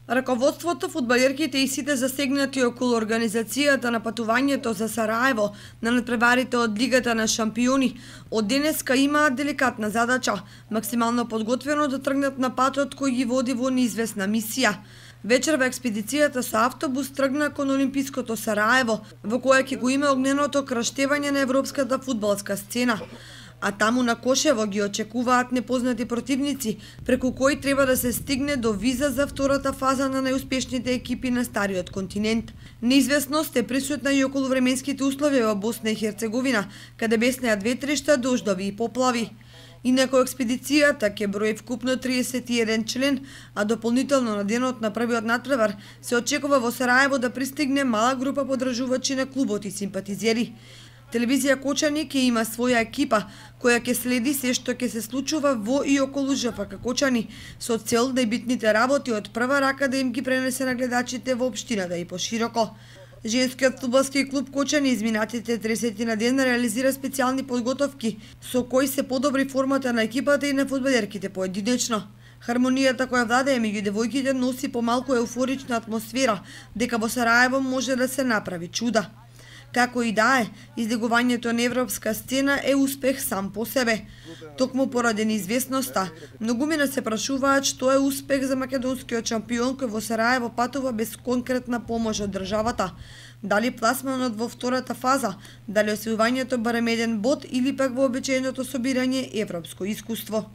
Раководството, фудбалерките и сите засегнати околу организацијата на патувањето за Сараево на надпреварите од Лигата на шампиони, од денеска имаат деликатна задача, максимално подготвено да тргнат на патот кој ги води во неизвестна мисија. Вечерва експедицијата со автобус тргна кон Олимпиското Сараево, во која ќе го има огненото крштевање на европската фудбалска сцена. А таму на Кошево ги очекуваат непознати противници, преку кои треба да се стигне до виза за втората фаза на најуспешните екипи на Стариот континент. Неизвестност е присутна и околу временските услови во Босна и Херцеговина, каде беснеат ветришта, дождови и поплави. Инако експедицијата ќе брои вкупно 31 член, а дополнително на денот на првиот натпревар се очекува во Сараево да пристигне мала група подржувачи на клубот и симпатизери. Телевизија Кочани ќе има своја екипа, која ќе следи се што ќе се случува во и околу ЖФК Кочани, со цел да и битните работи од прва рака да им ги пренесе на гледачите во општината и пошироко. Женскиот фудбалски клуб Кочани изминатите 30 на ден реализира специјални подготовки, со кои се подобри формата на екипата и на фудбалерките поединечно. Хармонијата која владее меѓу девојките носи помалку еуфорична атмосфера, дека во Сараево може да се направи чуда. Како и да е, излегувањето на европска сцена е успех сам по себе. Токму поради неизвестноста, многумина се прашуваат што е успех за македонскиот шампион кој во Сараево патува без конкретна помош од државата. Дали пласманот во втората фаза, дали освојувањето барем еден бод или пак вообичаеното собирање европско искуство.